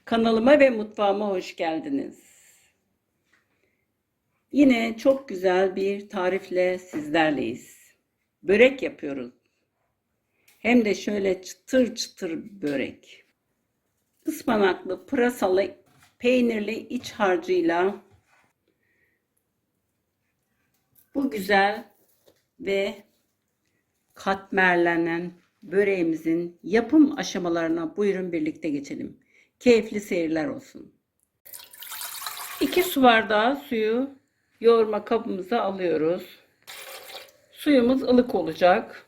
Kanalıma ve mutfağıma hoş geldiniz. Yine çok güzel bir tarifle sizlerleyiz. Börek yapıyoruz. Hem de şöyle çıtır çıtır börek. Ispanaklı, pırasalı, peynirli iç harcıyla bu güzel ve katmerlenen böreğimizin yapım aşamalarına buyurun birlikte geçelim. Keyifli seyirler olsun. 2 su bardağı suyu yoğurma kabımıza alıyoruz. Suyumuz ılık olacak.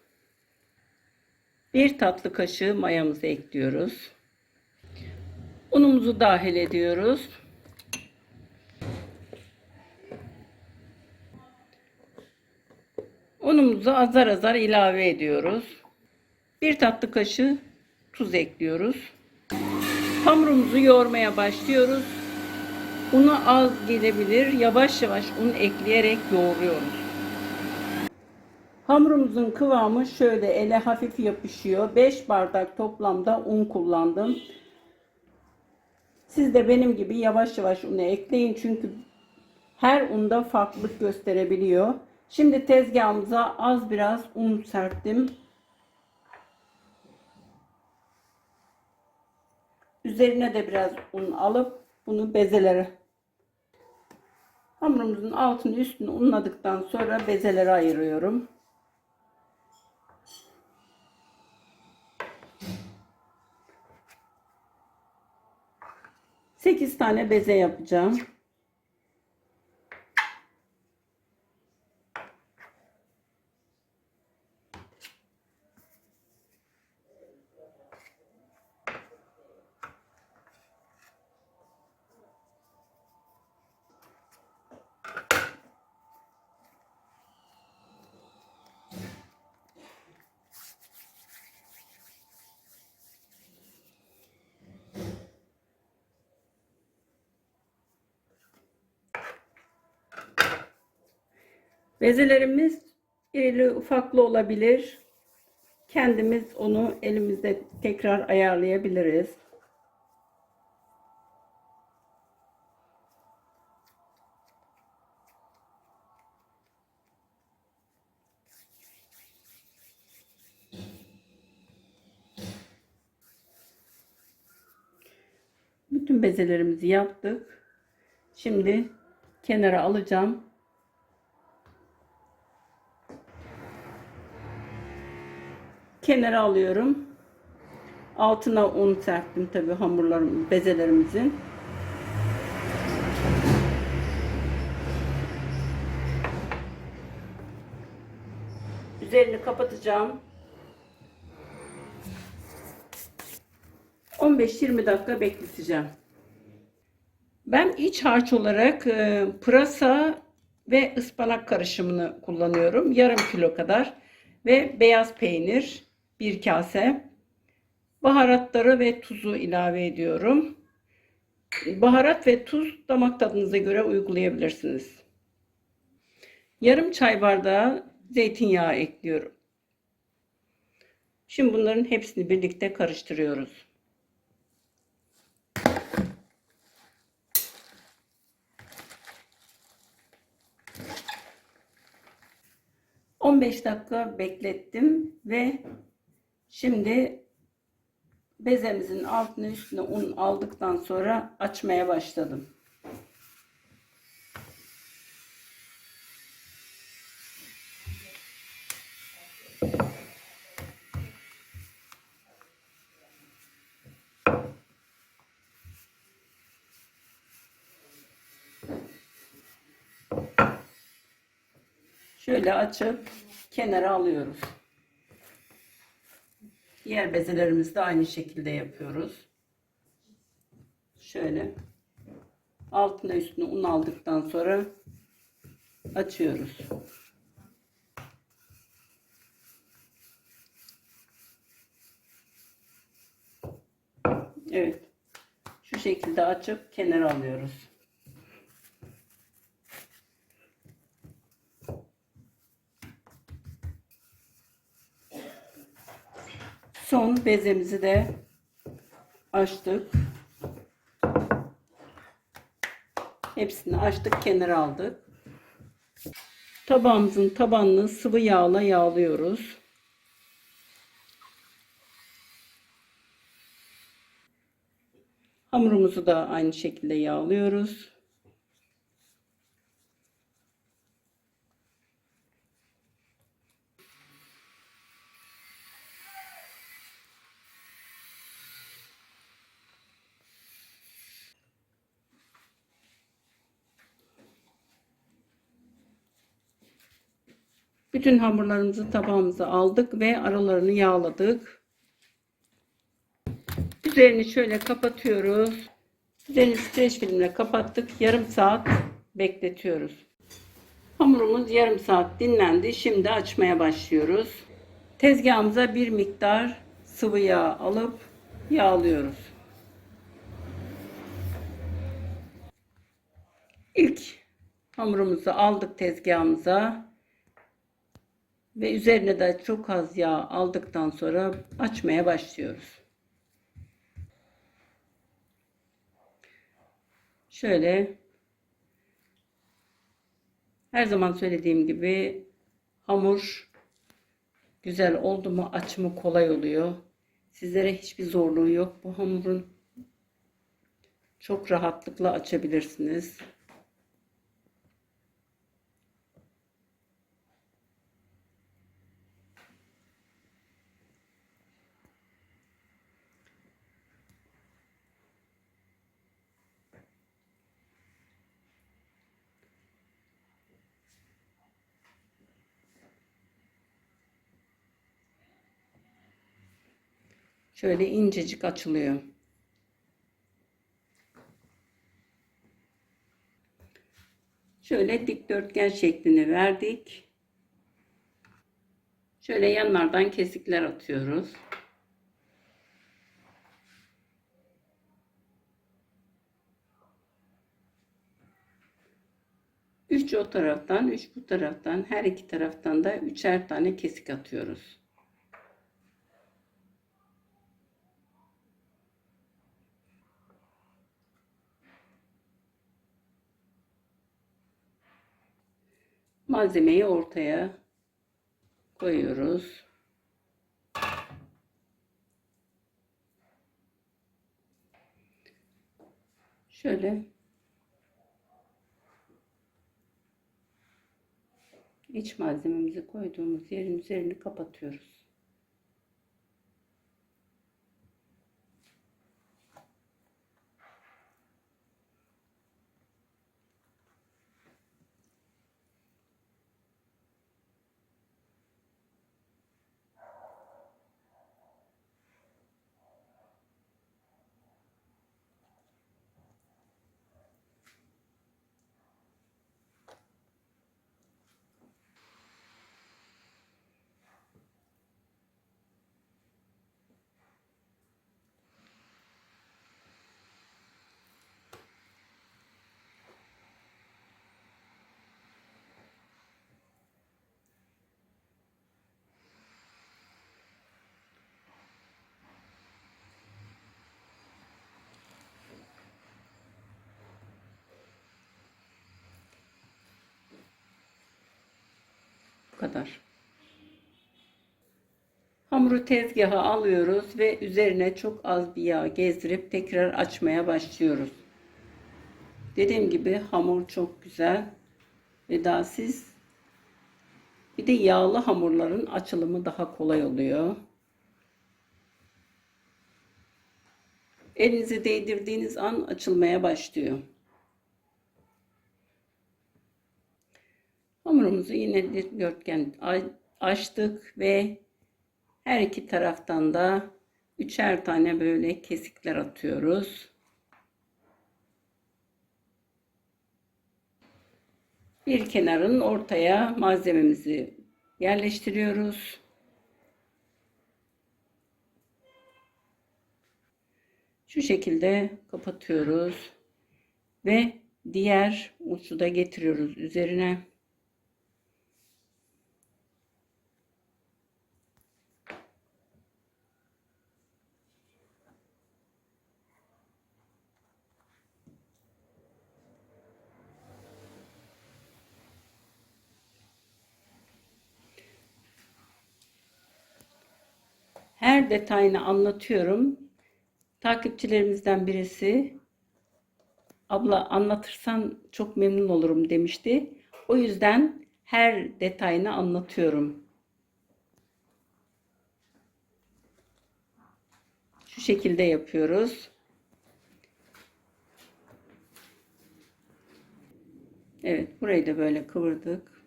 1 tatlı kaşığı mayamızı ekliyoruz. Unumuzu dahil ediyoruz. Unumuzu azar azar ilave ediyoruz. 1 tatlı kaşığı tuz ekliyoruz. Hamurumuzu yoğurmaya başlıyoruz. Unu az gelebilir. Yavaş yavaş un ekleyerek yoğuruyoruz. Hamurumuzun kıvamı şöyle ele hafif yapışıyor. 5 bardak toplamda un kullandım. Siz de benim gibi yavaş yavaş unu ekleyin. Çünkü her unda farklılık gösterebiliyor. Şimdi tezgahımıza az biraz un serptim. Üzerine de biraz un alıp bunu bezelere, hamurumuzun altını üstünü unladıktan sonra bezelere ayırıyorum. Sekiz tane beze yapacağım. Bezelerimiz irili ufaklı olabilir. Kendimiz onu elimizde tekrar ayarlayabiliriz. Bütün bezelerimizi yaptık. Şimdi kenara alacağım. Kenara alıyorum. Altına un serptim tabii hamurlarım, bezelerimizin. Üzerini kapatacağım. 15-20 dakika bekleteceğim. Ben iç harç olarak pırasa ve ıspanak karışımını kullanıyorum. Yarım kilo kadar ve beyaz peynir 1 kase. Baharatları ve tuzu ilave ediyorum. Baharat ve tuz damak tadınıza göre uygulayabilirsiniz. Yarım çay bardağı zeytinyağı ekliyorum. Şimdi bunların hepsini birlikte karıştırıyoruz. ...15 dakika beklettim ve şimdi bezemizin altına üstüne un aldıktan sonra açmaya başladım. Şöyle açıp kenara alıyoruz. Diğer bezelerimizi de aynı şekilde yapıyoruz. Şöyle altına üstüne un aldıktan sonra açıyoruz. Evet. Şu şekilde açıp kenara alıyoruz. Son bezemizi de açtık. Hepsini açtık, kenara aldık. Tabağımızın tabanını sıvı yağla yağlıyoruz. Hamurumuzu da aynı şekilde yağlıyoruz. Bütün hamurlarımızı tabağımıza aldık ve aralarını yağladık. Üzerini şöyle kapatıyoruz. Üzerini streç filmle kapattık. Yarım saat bekletiyoruz. Hamurumuz yarım saat dinlendi. Şimdi açmaya başlıyoruz. Tezgahımıza bir miktar sıvı yağ alıp yağlıyoruz. İlk hamurumuzu aldık tezgahımıza ve üzerine de çok az yağ aldıktan sonra açmaya başlıyoruz. Şöyle, her zaman söylediğim gibi hamur güzel oldu mu açımı kolay oluyor. Sizlere hiçbir zorluğu yok. Bu hamurun çok rahatlıkla açabilirsiniz. Şöyle incecik açılıyor. Şöyle dikdörtgen şeklini verdik. Şöyle yanlardan kesikler atıyoruz. 3 o taraftan, 3 bu taraftan, her iki taraftan da üçer tane kesik atıyoruz. Malzemeyi ortaya koyuyoruz. Şöyle iç malzememizi koyduğumuz yerin üzerini kapatıyoruz. Bu kadar. Hamuru tezgaha alıyoruz ve üzerine çok az bir yağ gezdirip tekrar açmaya başlıyoruz. Dediğim gibi hamur çok güzel ve daha siz bir de yağlı hamurların açılımı daha kolay oluyor. Elinizi değdirdiğiniz an açılmaya başlıyor. Hamurumuzu yine dikdörtgen açtık ve her iki taraftan da üçer tane böyle kesikler atıyoruz. Bir kenarın ortaya malzememizi yerleştiriyoruz. Şu şekilde kapatıyoruz ve diğer ucu da getiriyoruz üzerine. Her detayını anlatıyorum. Takipçilerimizden birisi, abla anlatırsan çok memnun olurum demişti. O yüzden her detayını anlatıyorum. Şu şekilde yapıyoruz. Evet, burayı da böyle kıvırdık.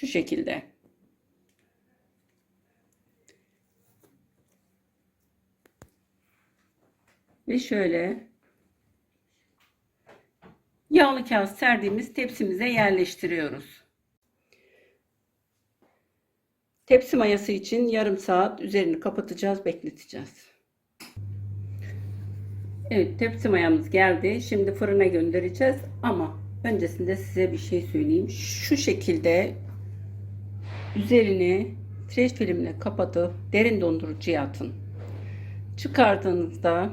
Şu şekilde. Ve şöyle yağlı kağıt serdiğimiz tepsimize yerleştiriyoruz. Tepsi mayası için yarım saat üzerini kapatacağız, bekleteceğiz. Evet, tepsi mayamız geldi. Şimdi fırına göndereceğiz ama öncesinde size bir şey söyleyeyim. Şu şekilde üzerini streç filmle kapatıp derin dondurucuya atın. Çıkardığınızda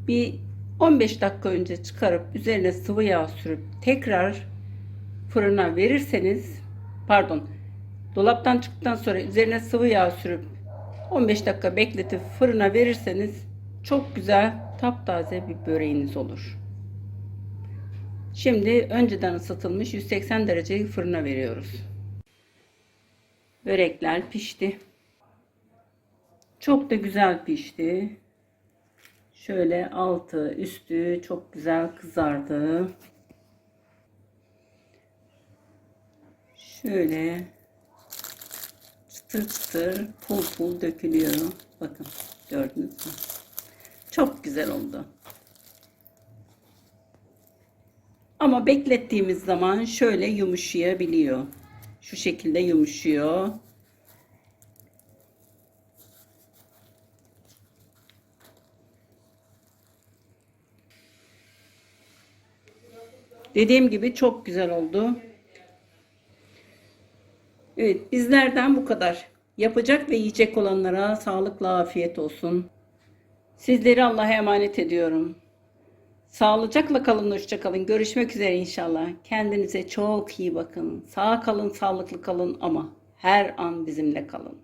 bir 15 dakika önce çıkarıp üzerine sıvı yağ sürüp tekrar fırına verirseniz, pardon, dolaptan çıktıktan sonra üzerine sıvı yağ sürüp 15 dakika bekletip fırına verirseniz çok güzel taptaze bir böreğiniz olur. Şimdi önceden ısıtılmış 180 derecelik fırına veriyoruz. Börekler pişti. Çok da güzel pişti. Şöyle altı üstü çok güzel kızardı. Şöyle çıtır çıtır pul pul dökülüyor. Bakın, gördünüz mü? Çok güzel oldu. Ama beklettiğimiz zaman şöyle yumuşayabiliyor. Şu şekilde yumuşuyor. Dediğim gibi çok güzel oldu. Evet, bizlerden bu kadar. Yapacak ve yiyecek olanlara sağlıkla afiyet olsun. Sizleri Allah'a emanet ediyorum. Sağlıcakla kalın, hoşça kalın. Görüşmek üzere inşallah. Kendinize çok iyi bakın. Sağ kalın, sağlıklı kalın ama her an bizimle kalın.